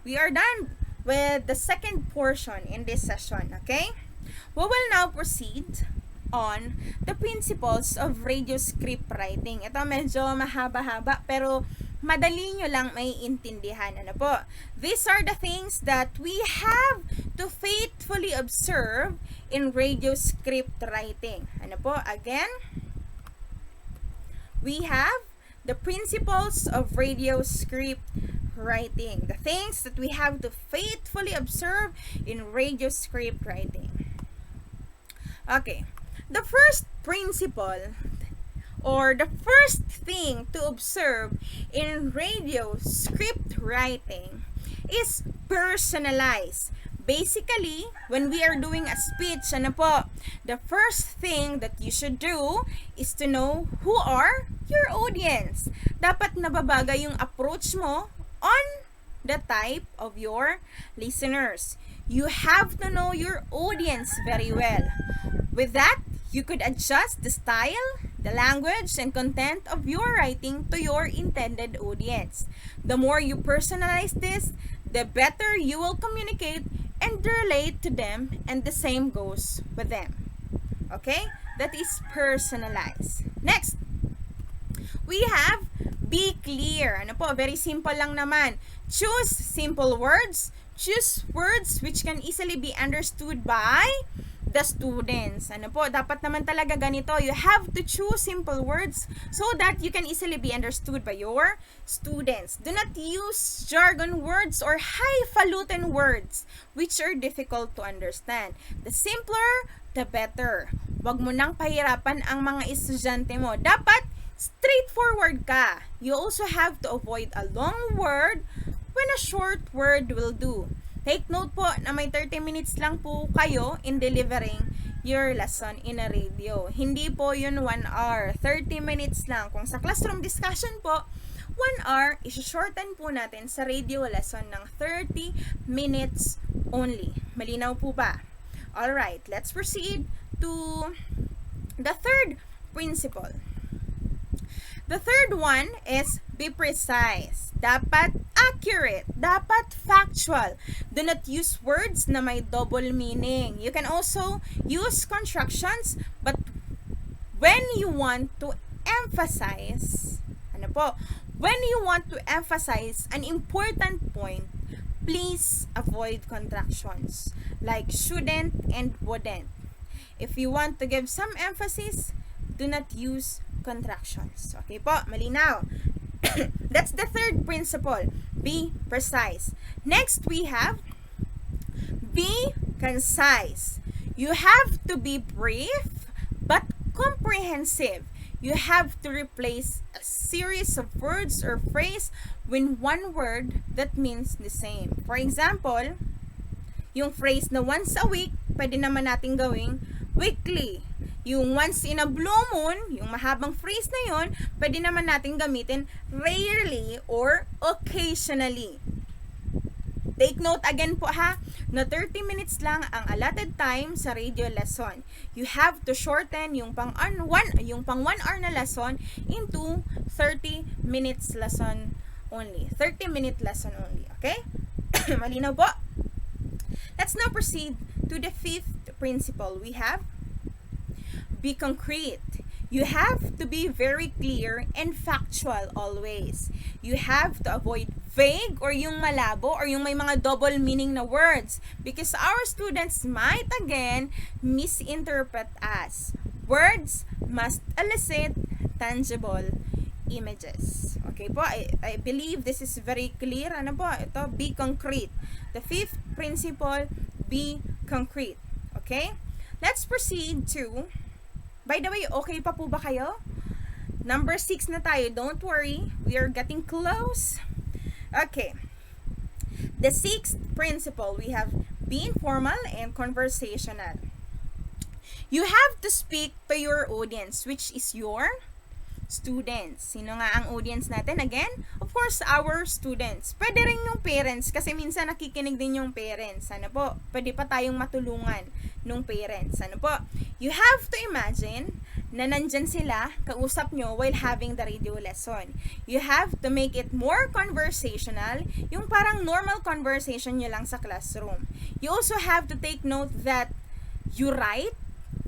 We are done with the second portion in this session, okay? We will now proceed on the principles of radio script writing. Ito medyo mahaba-haba pero madali nyo lang may intindihan. Ano po? These are the things that we have to faithfully observe in radio script writing. Ano po? Again, we have the principles of radio script writing. The things that we have to faithfully observe in radio script writing. Okay. The first principle or the first thing to observe in radio script writing is personalize. Basically, when we are doing a speech, ano po, the first thing that you should do is to know who are your audience. Dapat nababagay yung approach mo on the type of your listeners. You have to know your audience very well. With that, you could adjust the style, the language, and content of your writing to your intended audience. The more you personalize this, the better you will communicate and relate to them, and the same goes with them. Okay? That is personalize. Next, we have be clear. Ano po? Very simple lang naman. Choose simple words. Choose words which can easily be understood by the students. Ano po, dapat naman talaga ganito. You have to choose simple words so that you can easily be understood by your students. Do not use jargon words or highfalutin words which are difficult to understand. The simpler, the better. Wag mo nang pahirapan ang mga estudyante mo. Dapat straightforward ka. You also have to avoid a long word when a short word will do. Take note po na may 30 minutes lang po kayo in delivering your lesson in a radio. Hindi po yun 1 hour. 30 minutes lang. Kung sa classroom discussion po, 1 hour, isi-shorten po natin sa radio lesson ng 30 minutes only. Malinaw po ba? Alright, let's proceed to the third principle. The third one is be precise. Dapat accurate. Dapat factual. Do not use words na may double meaning. You can also use constructions, but when you want to emphasize, when you want to emphasize an important point, please avoid contractions like shouldn't and wouldn't. If you want to give some emphasis, do not use contractions. Okay po, malinaw. That's the third principle. Be precise. Next, we have be concise. You have to be brief but comprehensive. You have to replace a series of words or phrase with one word that means the same. For example, yung phrase na once a week, pwede naman natin gawing weekly. Yung once in a blue moon, yung mahabang phrase na yun, pwede naman natin gamitin rarely or occasionally. Take note again po ha, na 30 minutes lang ang allotted time sa radio lesson. You have to shorten yung pang 1 hour na lesson into 30 minutes lesson only. 30-minute lesson only, okay? Malinaw po? Let's now proceed to the fifth principle. We have be concrete. You have to be very clear and factual always. You have to avoid vague or yung malabo or yung may mga double meaning na words because our students might again misinterpret us. Words must elicit tangible images. Okay po, I believe this is very clear. Ano po? Ito, be concrete. The fifth principle, be concrete. Okay? Let's proceed to, by the way, okay pa po ba kayo? Number 6 na tayo. Don't worry. We are getting close. Okay. The sixth principle, we have be informal and conversational. You have to speak to your audience, which is your students. Sino nga ang audience natin? Again, of course, our students. Pwede rin yung parents kasi minsan nakikinig din yung parents. Ano po? Pwede pa tayong matulungan nung parents. Ano po? You have to imagine na nandyan sila, kausap nyo while having the radio lesson. You have to make it more conversational, yung parang normal conversation nyo lang sa classroom. You also have to take note that you write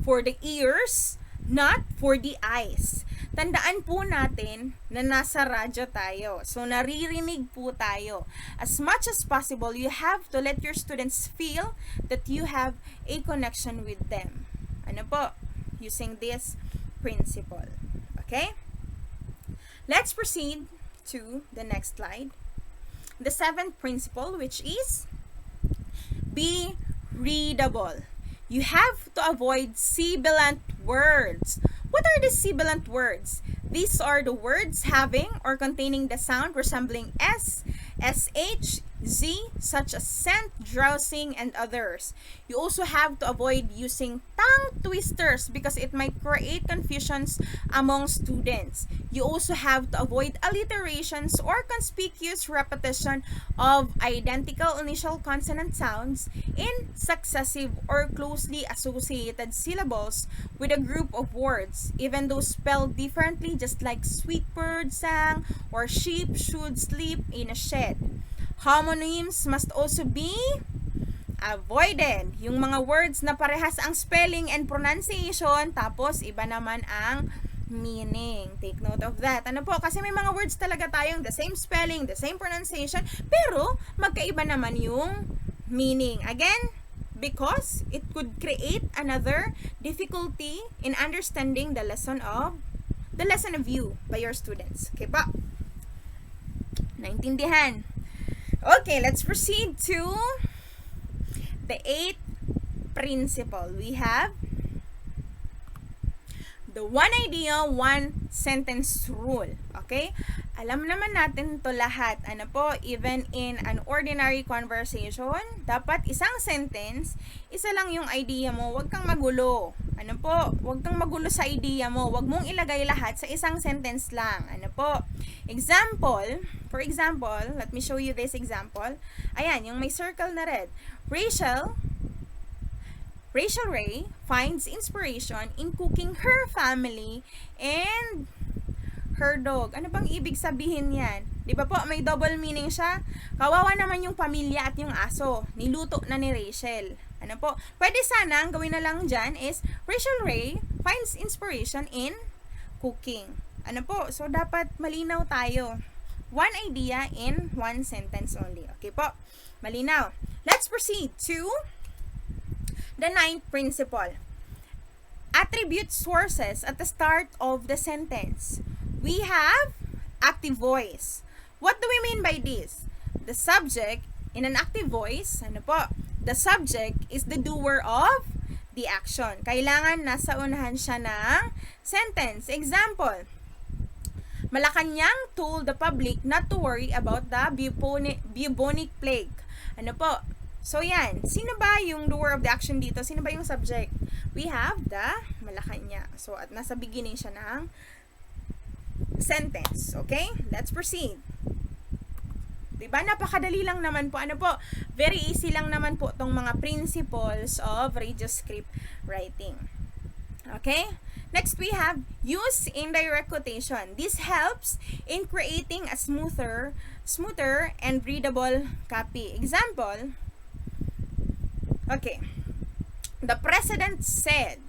for the ears, not for the eyes. Tandaan po natin na nasa radyo tayo. So, naririnig po tayo. As much as possible, you have to let your students feel that you have a connection with them. Ano po? Using this principle. Okay? Let's proceed to the next slide. The 7th principle, which is be readable. You have to avoid sibilant words. What are the sibilant words? These are the words having or containing the sound resembling S, SH, Z, such as scent, drowsing, and others. You also have to avoid using tongue twisters because it might create confusions among students. You also have to avoid alliterations or conspicuous repetition of identical initial consonant sounds in successive or closely associated syllables with a group of words, even though spelled differently, just like sweet bird sang or sheep should sleep in a shed. Homonyms must also be avoided. Yung mga words na parehas ang spelling and pronunciation, tapos iba naman ang meaning. Take note of that. Ano po? Kasi may mga words talaga tayong the same spelling, the same pronunciation, pero magkaiba naman yung meaning. Again, because it could create another difficulty in understanding the lesson of you by your students. Okay ba? Naintindihan? Okay, let's proceed to the 8th principle. We have the one idea, one sentence rule. Okay? Alam naman natin to lahat. Ano po, even in an ordinary conversation, dapat isang sentence, isa lang yung idea mo. Huwag kang magulo. Ano po, huwag kang magulo sa idea mo. Huwag mong ilagay lahat sa isang sentence lang. Ano po, example, for example, let me show you this example. Ayan, yung may circle na red. Rachel Ray finds inspiration in cooking her family and her dog. Ano bang ibig sabihin yan? Di ba po, may double meaning siya? Kawawa naman yung pamilya at yung aso. Niluto na ni Rachel. Ano po? Pwede sana, ang gawin na lang dyan is, Rachel Ray finds inspiration in cooking. Ano po? So, dapat malinaw tayo. One idea in one sentence only. Okay po? Malinaw. Let's proceed to the 9th principle. Attribute sources at the start of the sentence. We have active voice. What do we mean by this? The subject in an active voice, ano po? The subject is the doer of the action. Kailangan nasa unahan siya ng sentence. Example, Malacanang told the public not to worry about the bubonic plague. Ano po? So yan, sino ba yung doer of the action dito? Sino ba yung subject? We have the Malacanang. So at nasa beginning siya ng sentence. Okay? Let's proceed. Diba? Napakadali lang naman po. Ano po? Very easy lang naman po tong mga principles of radio script writing. Okay? Next, we have use indirect quotation. This helps in creating a smoother and readable copy. Example, okay. The president said,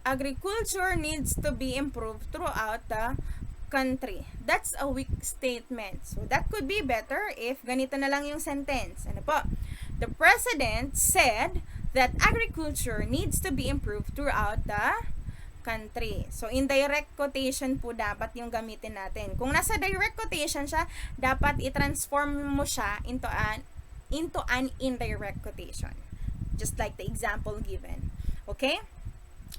agriculture needs to be improved throughout the country. That's a weak statement. So, that could be better if ganito na lang yung sentence. Ano po? The president said that agriculture needs to be improved throughout the country. So, indirect quotation po dapat yung gamitin natin. Kung nasa direct quotation siya, dapat i-transform mo siya into an indirect quotation. Just like the example given. Okay?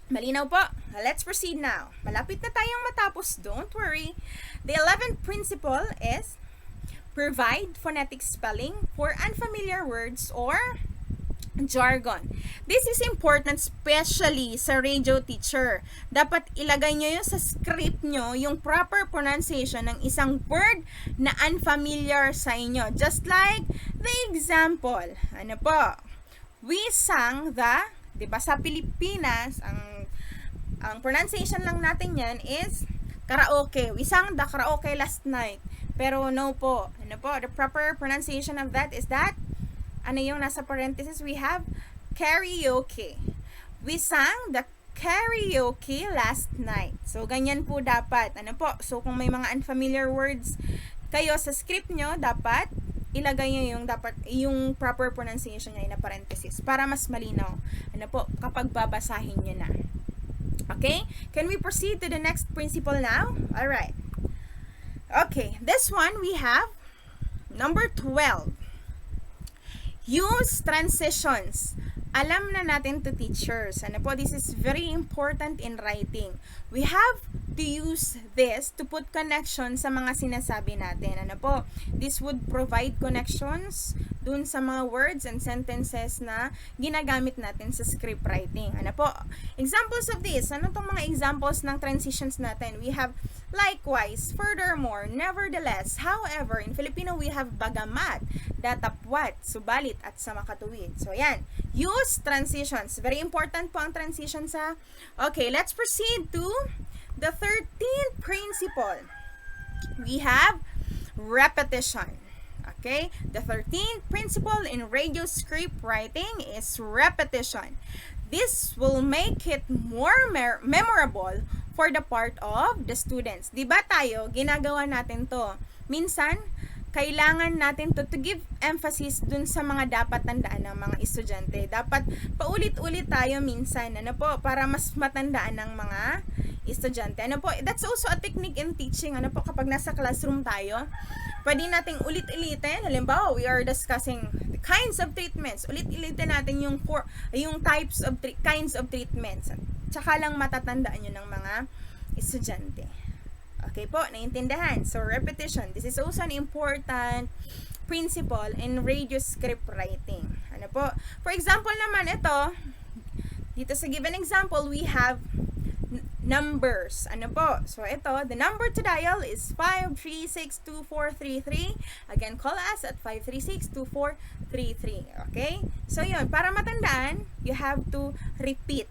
Malinaw po. Let's proceed now. Malapit na tayong matapos. Don't worry. The 11th principle is provide phonetic spelling for unfamiliar words or jargon. This is important especially sa radio teacher. Dapat ilagay nyo yung sa script nyo yung proper pronunciation ng isang word na unfamiliar sa inyo. Just like the example. Ano po? We sang the, di ba sa Pilipinas, ang Ang pronunciation lang natin yan is karaoke. We sang the karaoke last night. Pero no po. Ano po? The proper pronunciation of that is that, ano yung nasa parenthesis? We have karaoke. We sang the karaoke last night. So, ganyan po dapat. Ano po? So, kung may mga unfamiliar words kayo sa script nyo, dapat ilagay nyo yung proper pronunciation nyo na parenthesis para mas malinaw. Ano po? Kapag babasahin nyo na. Okay? Can we proceed to the next principle now? Alright. Okay. This one we have number 12. Use transitions. Alam na natin to teachers. Ano po? This is very important in writing. We have to use this to put connection sa mga sinasabi natin. Ano po? This would provide connections dun sa mga words and sentences na ginagamit natin sa script writing. Ano po? Examples of this. Ano tong mga examples ng transitions natin? We have likewise, furthermore, nevertheless, however. In Filipino, we have bagamat, datapwat, subalit, at sa makatuwid. So, yan. Use transitions. Very important po ang transitions ha. Okay, let's proceed to the 13th principle. We have repetition. Okay? The 13th principle in radio script writing is repetition. This will make it more memorable for the part of the students. Diba tayo, ginagawa natin to. Minsan, kailangan natin to give emphasis dun sa mga dapat tandaan ng mga estudyante. Dapat paulit-ulit tayo minsan, ano po, para mas matandaan ng mga estudyante. Ano po, that's also a technique in teaching. Ano po, kapag nasa classroom tayo, pwede nating ulit-ulitin. Halimbawa, we are discussing the kinds of treatments. Ulit-ulitin natin yung types of kinds of treatments. Tsaka lang matatandaan nyo ng mga estudyante. Okay po, naiintindihan. So, repetition. This is also an important principle in radio script writing. Ano po? For example naman, ito, dito sa given example, we have numbers. Ano po? So, ito, the number to dial is 5362433. Again, call us at 5362433. Okay? So, yun. Para matandaan, you have to repeat.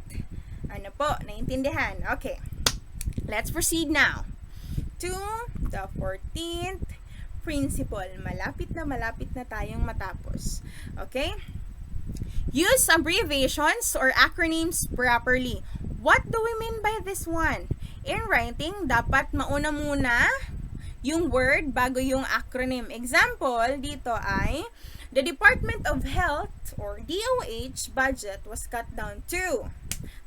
Ano po? Naiintindihan? Okay. Let's proceed now to the 14th principle. Malapit na tayong matapos. Okay? Use abbreviations or acronyms properly. What do we mean by this one? In writing, dapat mauna muna yung word bago yung acronym. Example, dito ay, the Department of Health or DOH budget was cut down to.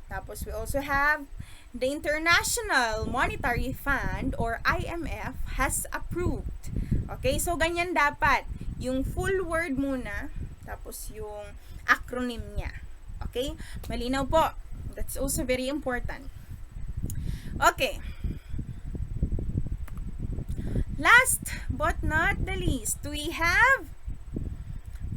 Tapos we also have, the International Monetary Fund or IMF has approved. Okay, so ganyan dapat. Yung full word muna, tapos yung acronym niya. Okay, malinaw po. That's also very important. Okay. Last but not the least, we have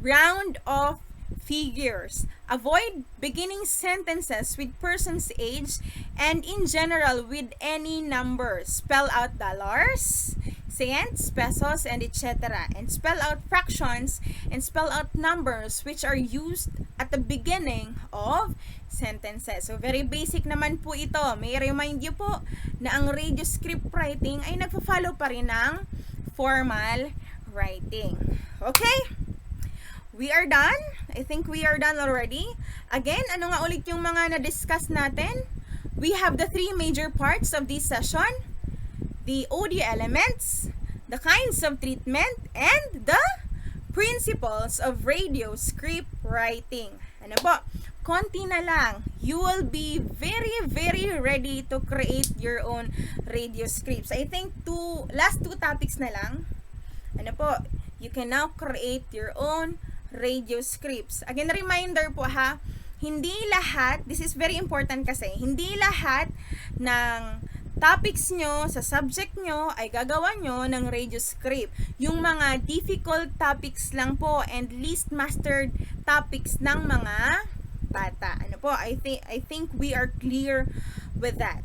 round off figures. Avoid beginning sentences with person's age and in general with any numbers. Spell out dollars, cents, pesos, and etc. And spell out fractions and spell out numbers which are used at the beginning of sentences. So, very basic naman po ito. May remind you po na ang radio script writing ay nagpo-follow pa rin ng formal writing. Okay? We are done. I think we are done already. Again, ano nga ulit yung mga na-discuss natin? We have the three major parts of this session. The audio elements, the kinds of treatment, and the principles of radio script writing. Ano po? Konti na lang. You will be very, very ready to create your own radio scripts. I think last two topics na lang. Ano po? You can now create your own radio scripts. Again, reminder po ha, hindi lahat, this is very important kasi, hindi lahat ng topics nyo sa subject nyo ay gagawa nyo ng radio script. Yung mga difficult topics lang po and least mastered topics ng mga bata. Ano po? I think we are clear with that.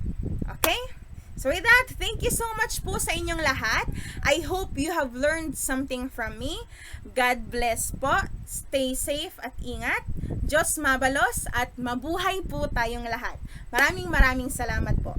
Okay? So with that, thank you so much po sa inyong lahat. I hope you have learned something from me. God bless po. Stay safe at ingat. Diyos mabalos at mabuhay po tayong lahat. Maraming salamat po.